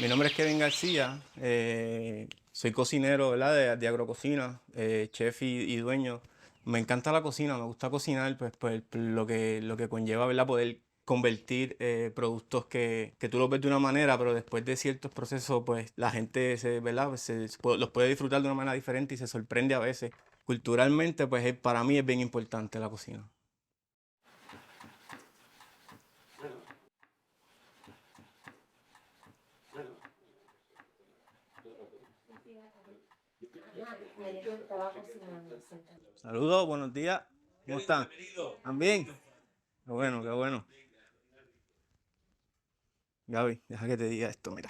Mi nombre es Kevin García, soy cocinero, ¿verdad? De agrococina, chef y dueño. Me encanta la cocina, me gusta cocinar, pues lo que conlleva, ¿verdad? Poder convertir productos que tú los ves de una manera, pero después de ciertos procesos, pues la gente ¿verdad? Pues, los puede disfrutar de una manera diferente y se sorprende a veces. Culturalmente, pues para mí es bien importante la cocina. Estaba cocinando, sí. Saludos, buenos días. ¿Cómo están? ¿También? Qué bueno, qué bueno. Gaby, deja que te diga esto, mira.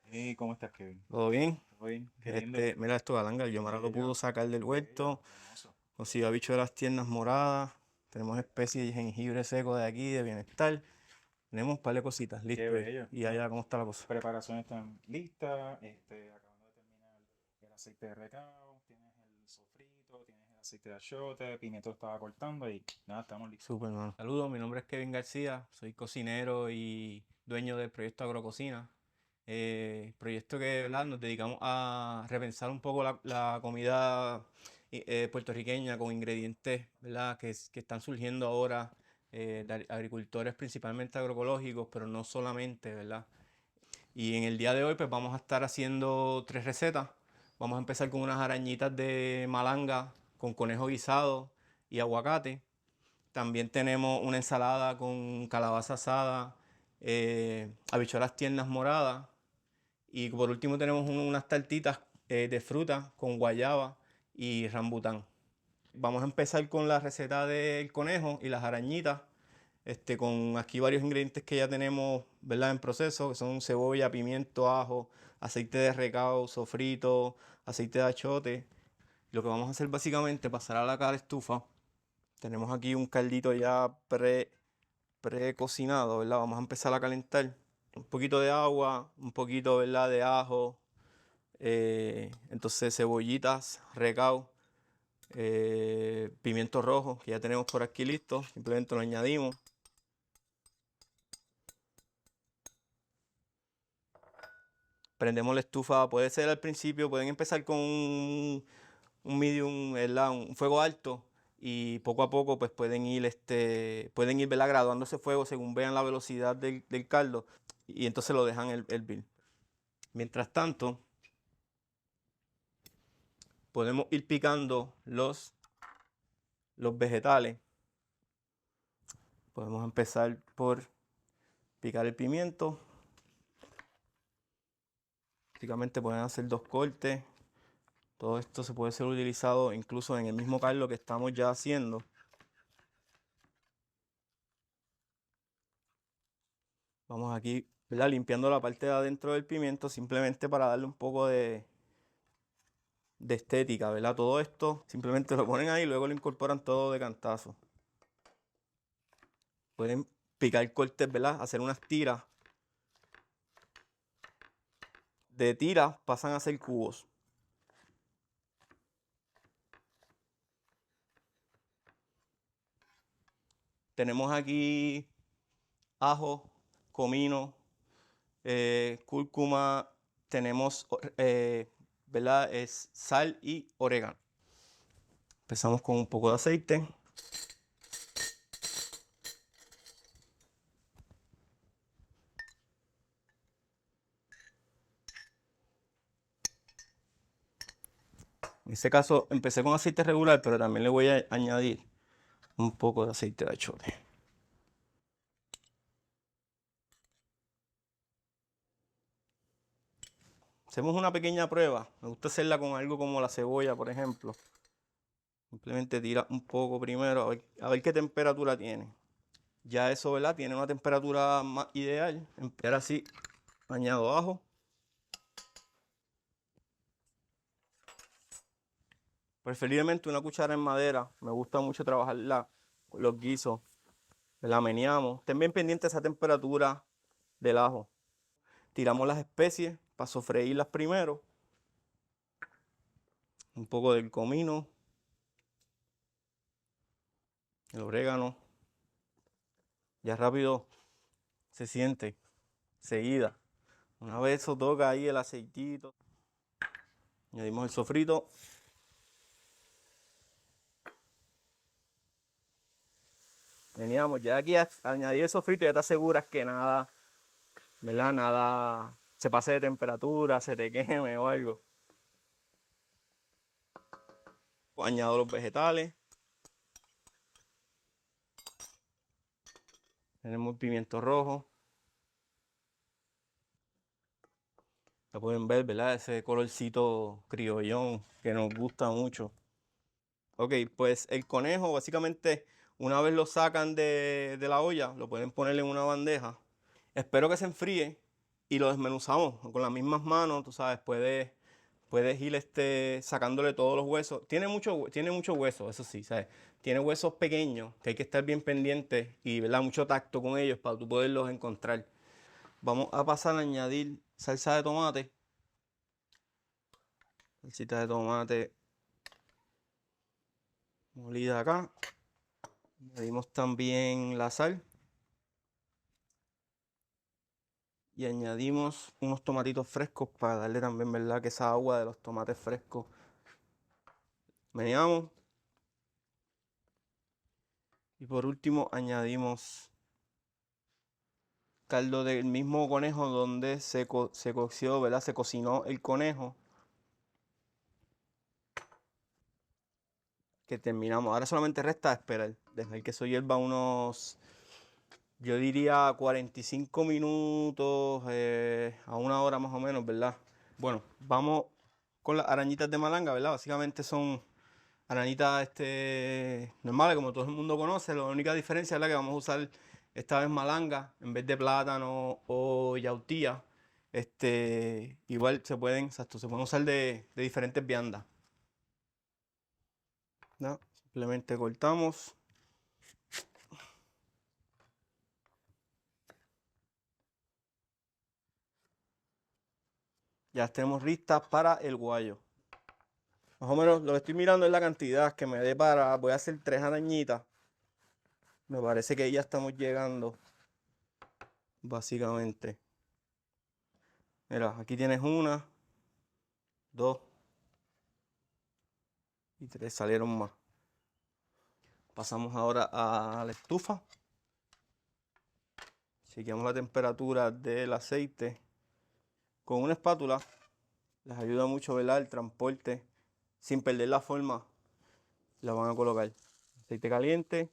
Hey, ¿cómo estás, Kevin? ¿Todo bien? ¿Todo bien? Qué lindo. Mira esto, Galanga, el Yomara lo pudo sacar del Bello, huerto, hermoso. consiguió bicho de las tiernas moradas, tenemos especies de jengibre seco de aquí, de bienestar, tenemos un par de cositas, Qué listo. bello. Y allá, ¿cómo está la cosa? Preparaciones están listas. Acabando de terminar el aceite de recao. Tienes el sofrito, tienes el aceite de achiote, pimiento estaba cortando y nada, estamos listos. Súper, hermano. Saludos, mi nombre es Kevin García, soy cocinero y dueño del proyecto Agrococina. Proyecto que, ¿verdad? Nos dedicamos a repensar un poco la comida puertorriqueña con ingredientes, ¿verdad? Que están surgiendo ahora de agricultores principalmente agroecológicos, pero no solamente, ¿verdad? Y en el día de hoy pues vamos a estar haciendo tres recetas. Vamos a empezar con unas arañitas de malanga con conejo guisado y aguacate. También tenemos una ensalada con calabaza asada, habichuelas tiernas moradas. Y por último tenemos unas tartitas de fruta con guayaba y rambután. Vamos a empezar con la receta del conejo y las arañitas. Con aquí varios ingredientes que ya tenemos, ¿verdad? En proceso, que son cebolla, pimiento, ajo, aceite de recao, sofrito, aceite de achote. Lo que vamos a hacer básicamente es pasar a la estufa. Tenemos aquí un caldito ya precocinado, ¿verdad? Vamos a empezar a calentar un poquito de agua, un poquito, ¿verdad? De ajo, entonces cebollitas, recao, pimiento rojo, que ya tenemos por aquí listo, simplemente lo añadimos. Prendemos la estufa, puede ser al principio, pueden empezar con un medium, ¿verdad? Un fuego alto y poco a poco pues pueden ir, ¿verdad? Graduando ese fuego según vean la velocidad del caldo y entonces lo dejan hervir. Mientras tanto, podemos ir picando los vegetales. Podemos empezar por picar el pimiento. Prácticamente pueden hacer dos cortes. Todo esto se puede ser utilizado incluso en el mismo caldo que estamos ya haciendo. Vamos aquí, ¿verdad? Limpiando la parte de adentro del pimiento simplemente para darle un poco de estética, ¿verdad? Todo esto simplemente lo ponen ahí y luego lo incorporan todo de cantazo. Pueden picar cortes, ¿verdad? Hacer unas tiras. De tiras pasan a ser cubos. Tenemos aquí ajo, comino, cúrcuma, tenemos, ¿verdad? Es sal y orégano. Empezamos con un poco de aceite. En este caso empecé con aceite regular, pero también le voy a añadir un poco de aceite de achiote. Hacemos una pequeña prueba. Me gusta hacerla con algo como la cebolla, por ejemplo. Simplemente tira un poco primero a ver qué temperatura tiene. Ya eso, ¿verdad? Tiene una temperatura más ideal. Ahora sí, añado ajo. Preferiblemente una cuchara en madera. Me gusta mucho trabajarla con los guisos. La meneamos. Estén bien pendientes de esa temperatura del ajo. Tiramos las especies para sofreírlas primero. Un poco del comino, el orégano. Ya rápido se siente seguida. Una vez eso toca ahí el aceitito, añadimos el sofrito. Veníamos ya aquí a añadir el sofrito, ya te aseguras que nada, ¿verdad? Nada se pase de temperatura, se te queme o algo. Añado los vegetales. Tenemos pimiento rojo. Lo pueden ver, ¿verdad? Ese colorcito criollón que nos gusta mucho. Ok, pues el conejo básicamente una vez lo sacan de la olla, lo pueden poner en una bandeja. Espero que se enfríe y lo desmenuzamos con las mismas manos, tú sabes, puedes ir sacándole todos los huesos. Tiene mucho hueso, eso sí, ¿sabes? Tiene huesos pequeños que hay que estar bien pendientes y, ¿verdad? Mucho tacto con ellos para tú poderlos encontrar. Vamos a pasar a añadir salsa de tomate. Salsita de tomate molida acá. Añadimos también la sal. Y añadimos unos tomatitos frescos para darle también, ¿verdad? Que esa agua de los tomates frescos. Meneamos. Y por último añadimos caldo del mismo conejo donde se coció, ¿verdad? Se cocinó el conejo. Que terminamos. Ahora solamente resta esperar. Dejar que eso hierva unos, yo diría 45 minutos a una hora más o menos, ¿verdad? Bueno, vamos con las arañitas de malanga, ¿verdad? Básicamente son arañitas normales, como todo el mundo conoce. La única diferencia es la que vamos a usar esta vez malanga en vez de plátano o yautía. Igual exacto, se pueden usar de diferentes viandas. ¿No? Simplemente cortamos. Ya tenemos listas para el guayo. Más o menos lo que estoy mirando es la cantidad que me dé para. Voy a hacer 3 arañitas. Me parece que ya estamos llegando. Básicamente. Mira, aquí tienes 1, 2 y 3. Salieron más. Pasamos ahora a la estufa. Chequeamos la temperatura del aceite. Con una espátula les ayuda mucho, ¿verdad? El transporte. Sin perder la forma. La van a colocar. Aceite caliente.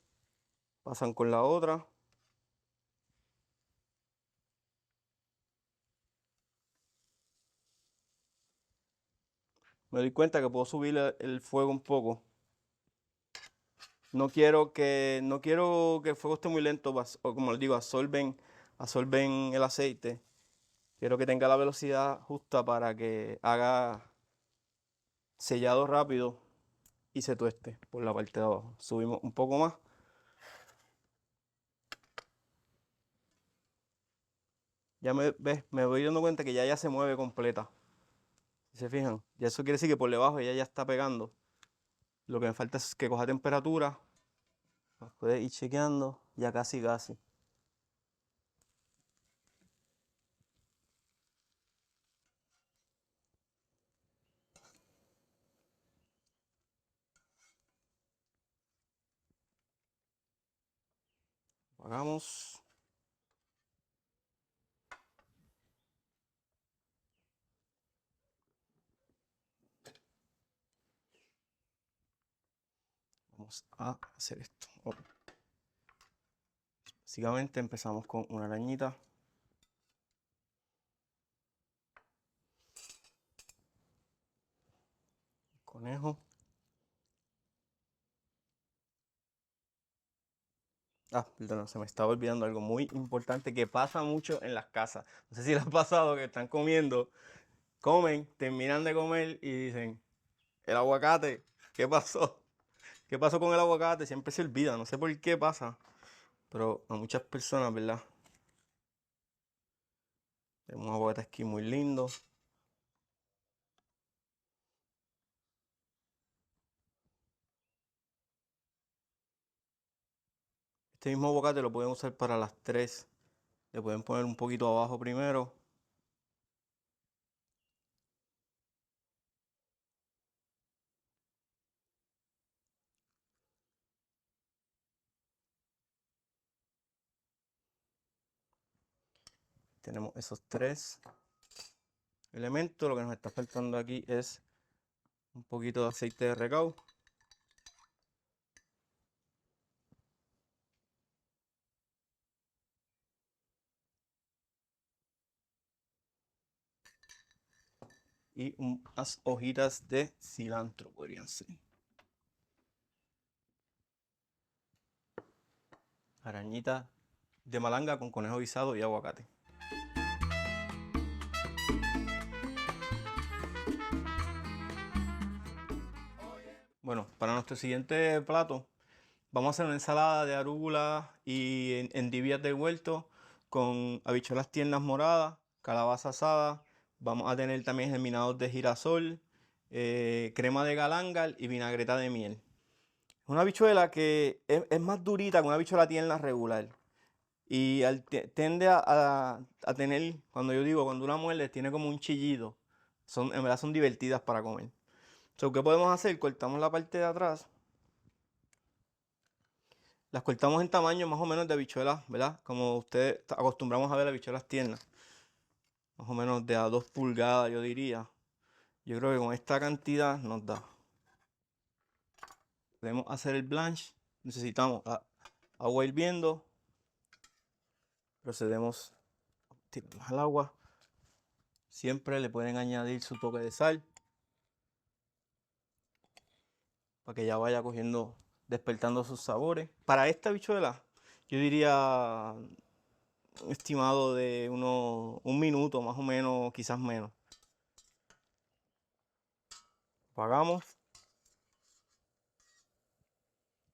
Pasan con la otra. Me doy cuenta que puedo subir el fuego un poco. No quiero que el fuego esté muy lento, o como les digo, absorben el aceite. Quiero que tenga la velocidad justa para que haga sellado rápido y se tueste por la parte de abajo. Subimos un poco más. Ya me voy dando cuenta que ya se mueve completa. Si se fijan, ya eso quiere decir que por debajo ella ya está pegando. Lo que me falta es que coja temperatura. Puede ir chequeando, ya casi. Hagamos. Vamos a hacer esto. Básicamente empezamos con una arañita. Conejo. Perdón, se me estaba olvidando algo muy importante que pasa mucho en las casas. No sé si les ha pasado que están comiendo, comen, terminan de comer y dicen, el aguacate, ¿qué pasó? ¿Qué pasó con el aguacate? Siempre se olvida, no sé por qué pasa, pero a muchas personas, ¿verdad? Tenemos un aguacate aquí muy lindo. Este mismo aguacate lo pueden usar para las 3. Le pueden poner un poquito abajo primero Tenemos esos 3 elementos. Lo que nos está faltando aquí es un poquito de aceite de recao. Y unas hojitas de cilantro podrían ser. Arañita de malanga con conejo guisado y aguacate. Bueno, para nuestro siguiente plato vamos a hacer una ensalada de arúgula y endivias del huerto con habichuelas tiernas moradas, calabaza asada. Vamos a tener también germinados de girasol, crema de galangal y vinagreta de miel. Una habichuela que es más durita que una habichuela tierna regular. Y tiende a tener, cuando una muerde, tiene como un chillido. En verdad son divertidas para comer. So, ¿qué podemos hacer? Cortamos la parte de atrás. Las cortamos en tamaño más o menos de habichuelas, ¿verdad? Como ustedes acostumbramos a ver habichuelas tiernas. Más o menos de a 2 pulgadas, yo diría. Yo creo que con esta cantidad nos da. Podemos hacer el blanch. Necesitamos agua hirviendo. Procedemos a tirarnos al agua. Siempre le pueden añadir su toque de sal para que ya vaya cogiendo, despertando sus sabores. Para esta habichuela, yo diría un estimado de un minuto más o menos, quizás menos. Apagamos.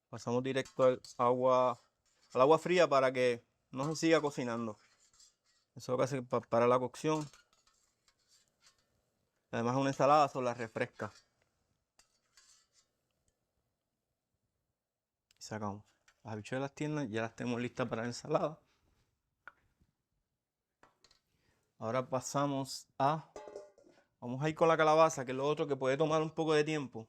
Pasamos directo al agua fría para que no se siga cocinando. Eso es lo que hace para la cocción. Además, una ensalada solo la refresca. Y sacamos las habichuelas tiernas, ya las tenemos listas para la ensalada. Ahora vamos a ir con la calabaza, que es lo otro que puede tomar un poco de tiempo.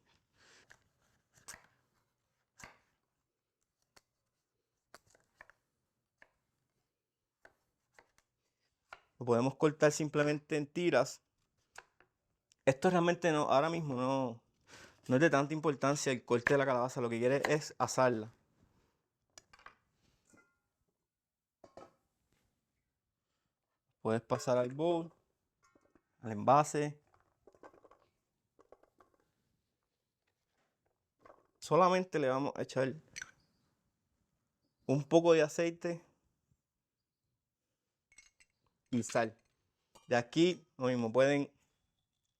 Lo podemos cortar simplemente en tiras. Esto realmente no, ahora mismo no es de tanta importancia el corte de la calabaza. Lo que quiere es asarla. Puedes pasar al bowl, al envase. Solamente le vamos a echar un poco de aceite y sal. De aquí lo mismo, pueden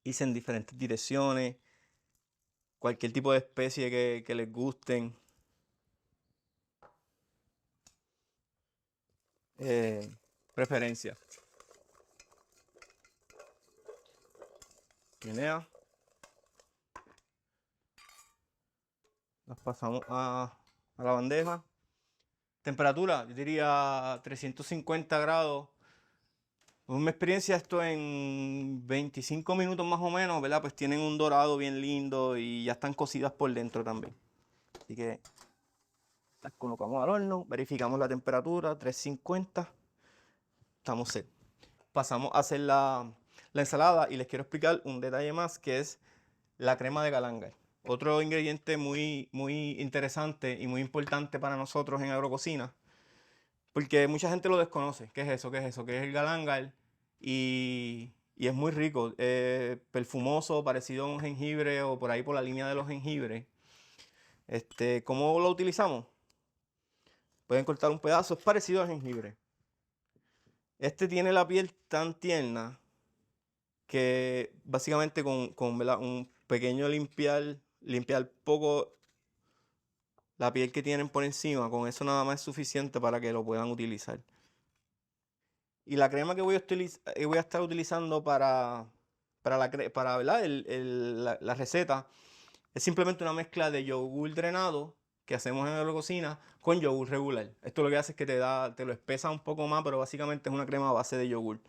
irse en diferentes direcciones, cualquier tipo de especie que les gusten. Preferencia. Guinea. Las pasamos a la bandeja. Temperatura, yo diría 350 grados. En mi experiencia, esto en 25 minutos más o menos, ¿verdad? Pues tienen un dorado bien lindo y ya están cocidas por dentro también. Así que las colocamos al horno, verificamos la temperatura, 350. Estamos set. Pasamos a hacer la ensalada y les quiero explicar un detalle más que es la crema de galangal. Otro ingrediente muy, muy interesante y muy importante para nosotros en agrococina, porque mucha gente lo desconoce. ¿Qué es eso? ¿Qué es eso? ¿Qué es el galangal? Y es muy rico, perfumoso, parecido a un jengibre o por ahí por la línea de los jengibres. ¿Cómo lo utilizamos? Pueden cortar un pedazo, es parecido al jengibre. Este tiene la piel tan tierna que básicamente con ¿verdad? Un pequeño limpiar poco la piel que tienen por encima, con eso nada más es suficiente para que lo puedan utilizar. Y la crema que voy a estar utilizando para ¿verdad? La receta es simplemente una mezcla de yogur drenado que hacemos en la cocina con yogur regular. Esto lo que hace es que te lo espesa un poco más, pero básicamente es una crema a base de yogur.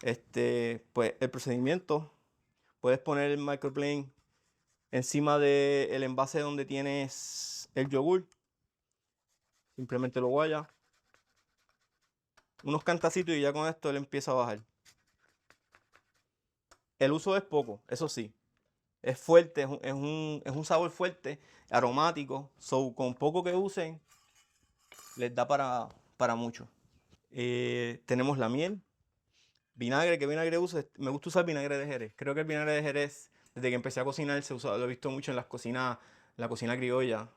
Pues el procedimiento, puedes poner el microplane encima del envase donde tienes el yogur. Simplemente lo guayas. unos cantacitos y ya con esto él empieza a bajar. El uso es poco, eso sí. Es fuerte, es un sabor fuerte, aromático. So, con poco que usen, les da para mucho. Tenemos la miel. Vinagre, ¿qué vinagre uso? Me gusta usar vinagre de Jerez. Creo que el vinagre de Jerez, desde que empecé a cocinar, se usa, lo he visto mucho en las cocinas, la cocina criolla.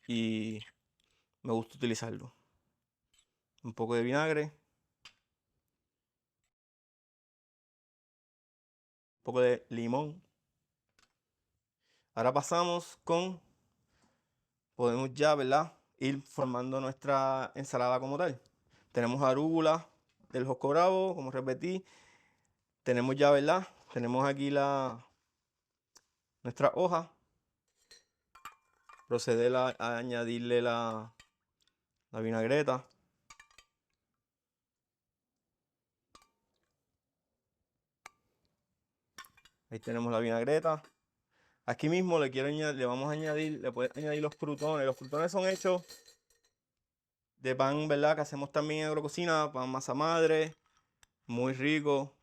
Y me gusta utilizarlo. Un poco de vinagre. Un poco de limón. Ahora pasamos con, podemos ya, ¿verdad? Ir formando nuestra ensalada como tal. Tenemos arúgula del Josco Bravo, como repetí. Tenemos ya, ¿verdad? Tenemos aquí nuestra hoja. Proceder a añadirle la vinagreta. Ahí tenemos la vinagreta. Aquí mismo le vamos a añadir, le puedes añadir los crutones. Los crutones son hechos de pan, ¿verdad? Que hacemos también en agrococina, pan masa madre, muy rico.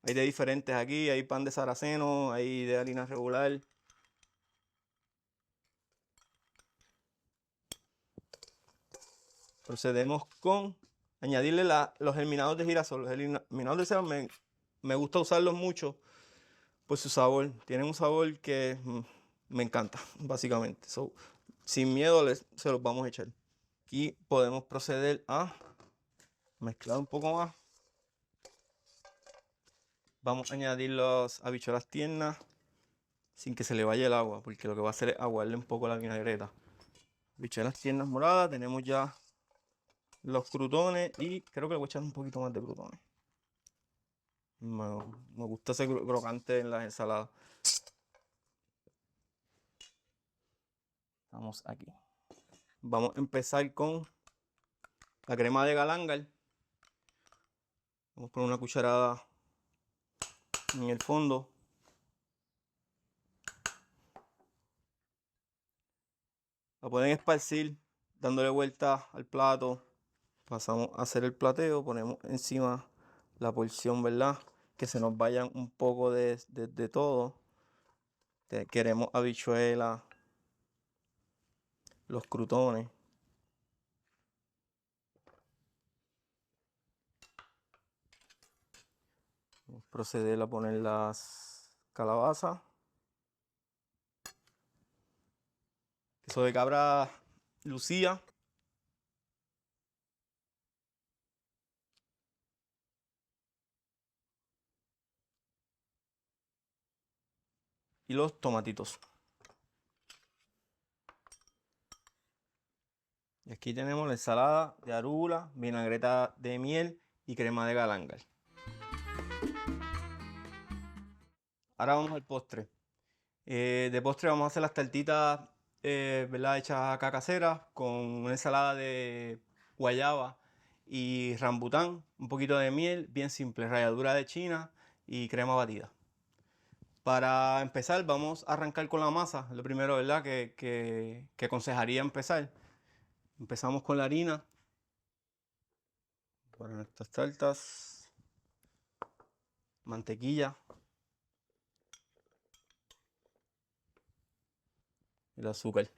Hay de diferentes aquí, hay pan de saraceno, hay de harina regular. Procedemos con añadirle los germinados de girasol. Los germinados de girasol me gusta usarlos mucho por su sabor. Tienen un sabor que me encanta, básicamente. So, sin miedo se los vamos a echar. Aquí podemos proceder a mezclar un poco más. Vamos a añadir las habichuelas tiernas sin que se le vaya el agua, porque lo que va a hacer es aguarle un poco la vinagreta. Habichuelas tiernas moradas, tenemos ya los crutones y creo que le voy a echar un poquito más de crutones. Me gusta ese crocante en las ensaladas. Estamos aquí. Vamos a empezar con la crema de galangal. Vamos a poner una cucharada en el fondo. La pueden esparcir dándole vuelta al plato. Pasamos a hacer el plateo. Ponemos encima la porción, ¿verdad? Que se nos vayan un poco de todo. Queremos habichuela, los crutones. Vamos a proceder a poner las calabazas. Queso de cabra Lucía. Y los tomatitos. Y aquí tenemos la ensalada de arúgula, vinagreta de miel y crema de galangal. Ahora vamos al postre. De postre vamos a hacer las tartitas, ¿verdad? Hechas acá caseras con una ensalada de guayaba y rambután, un poquito de miel, bien simple, ralladura de china y crema batida. Para empezar vamos a arrancar con la masa, lo primero, ¿verdad? Que aconsejaría empezar. Empezamos con la harina para nuestras tartas, mantequilla, el azúcar.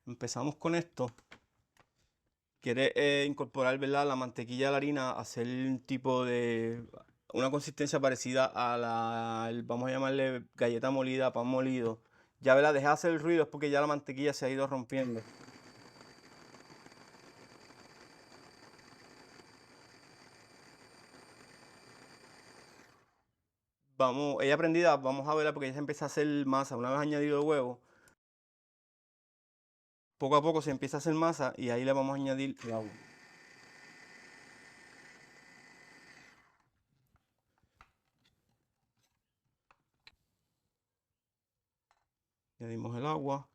Empezamos con esto. Quiere incorporar, ¿verdad? La mantequilla a la harina, hacer un tipo de una consistencia parecida a vamos a llamarle galleta molida, pan molido. Ya, ¿verdad? Deja de hacer el ruido, es porque ya la mantequilla se ha ido rompiendo. Vamos, ella prendida, vamos a verla porque ella se empieza a hacer masa. Una vez añadido el huevo, poco a poco se empieza a hacer masa y ahí le vamos a añadir el agua. Añadimos el agua.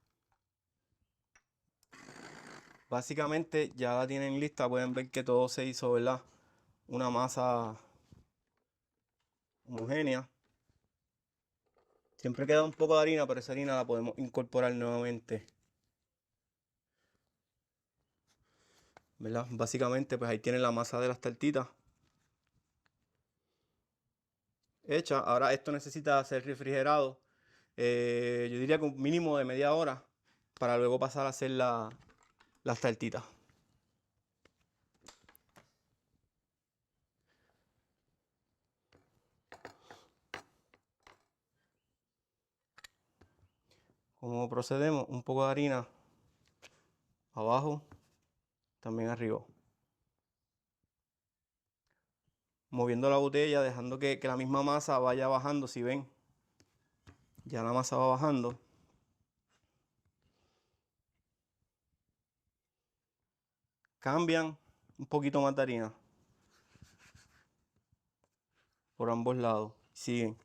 Básicamente ya la tienen lista, pueden ver que todo se hizo, ¿verdad? Una masa homogénea. Siempre queda un poco de harina, pero esa harina la podemos incorporar nuevamente. ¿verdad? Básicamente, pues ahí tienen la masa de las tartitas hecha. Ahora esto necesita ser refrigerado. Yo diría que un mínimo de media hora para luego pasar a hacer las tartitas. ¿Cómo procedemos? Un poco de harina abajo, también arriba. Moviendo la botella, dejando que la misma masa vaya bajando. Si ven, ya la masa va bajando. Cambian un poquito más de harina por ambos lados. Siguen.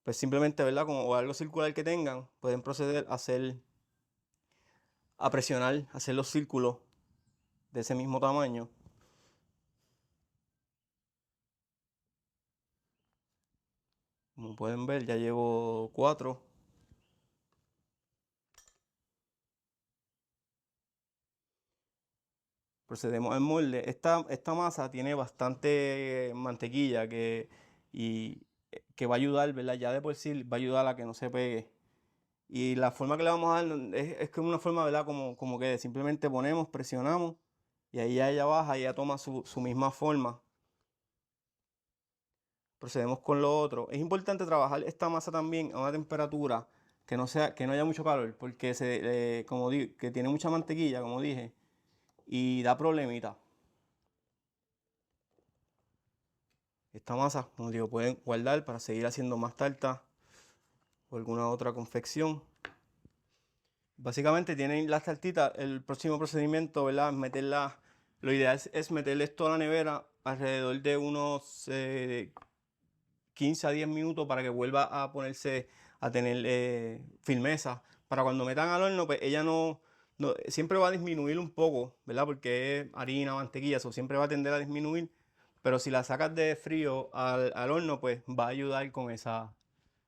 Pues simplemente, ¿verdad? Como o algo circular que tengan, pueden proceder a presionar, hacer los círculos de ese mismo tamaño. Como pueden ver, ya llevo 4. Procedemos al molde. Esta masa tiene bastante mantequilla que va a ayudar, ¿verdad? Ya de por sí va a ayudar a que no se pegue. Y la forma que le vamos a dar es como una forma, ¿verdad? Como que simplemente ponemos, presionamos y ahí ya ella baja y ya toma su misma forma. Procedemos con lo otro. Es importante trabajar esta masa también a una temperatura que no haya mucho calor, porque como digo, que tiene mucha mantequilla, como dije, y da problemita. Esta masa, como digo, pueden guardar para seguir haciendo más tarta o alguna otra confección. Básicamente tienen las tartitas, el próximo procedimiento, ¿verdad? Meterlas, lo ideal es meterle esto a la nevera alrededor de unos 15 a 10 minutos para que vuelva a ponerse a tener firmeza. Para cuando metan al horno, pues ella siempre va a disminuir un poco, ¿verdad? Porque es harina, mantequilla, eso siempre va a tender a disminuir. Pero si la sacas de frío al horno, pues va a ayudar con esa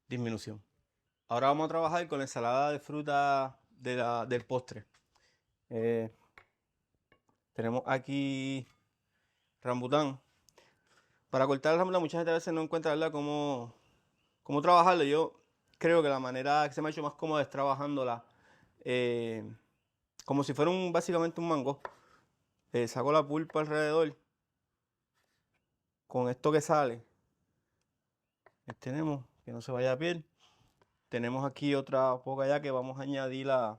disminución. Ahora vamos a trabajar con la ensalada de fruta del postre. Eh, Tenemos aquí rambután. Para cortar el rambután, mucha gente a veces no encuentra, ¿verdad?, cómo trabajarlo. Yo creo que la manera que se me ha hecho más cómoda es trabajándola eh, como si fuera básicamente un mango. Saco la pulpa alrededor con esto que sale. Tenemos que no se vaya a piel. Tenemos aquí otra poca ya que vamos a añadir a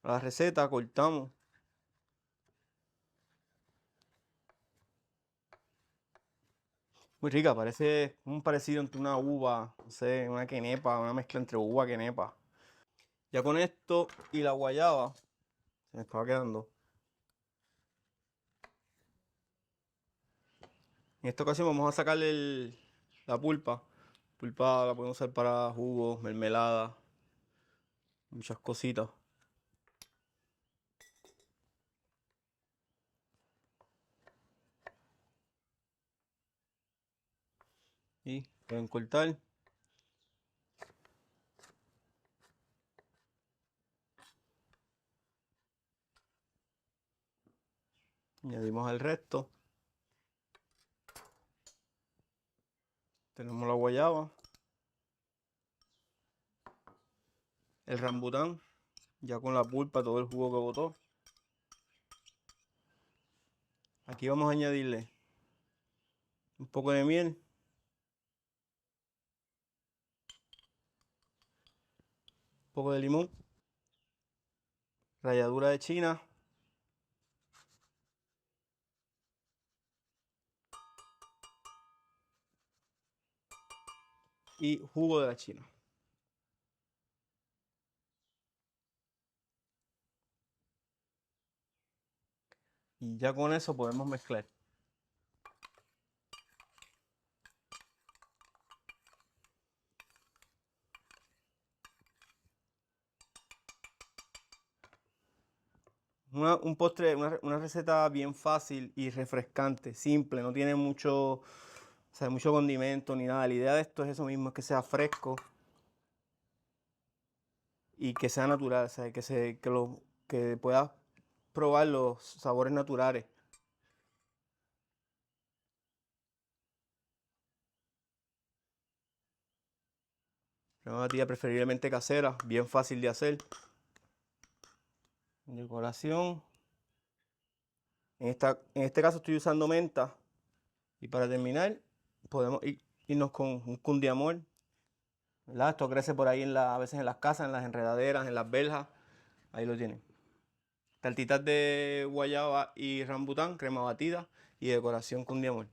la receta. Cortamos. Muy rica, parece un parecido entre una uva, no sé, una quenepa, una mezcla entre uva y quenepa. Ya con esto y la guayaba, se me estaba quedando. En esta ocasión vamos a sacarle la pulpa. Pulpa la podemos usar para jugos, mermelada, muchas cositas. Y pueden cortar. Añadimos el resto. Tenemos la guayaba. El rambután, ya con la pulpa, todo el jugo que botó. Aquí vamos a añadirle un poco de miel. Un poco de limón. Ralladura de china. Y jugo de la china. Y ya con eso podemos mezclar. Un postre, una receta bien fácil y refrescante, simple, no tiene mucho, o sea, mucho condimento ni nada. La idea de esto es eso mismo, es que sea fresco y que sea natural, o sea, que puedas probar los sabores naturales. Una batida preferiblemente casera, bien fácil de hacer. Decoración. En este caso estoy usando menta. Y para terminar, podemos irnos con un cundiamol, ¿verdad? Esto crece por ahí a veces en las casas, en las enredaderas, en las verjas. Ahí lo tienen. Tartitas de guayaba y rambután, crema batida y decoración cundiamol.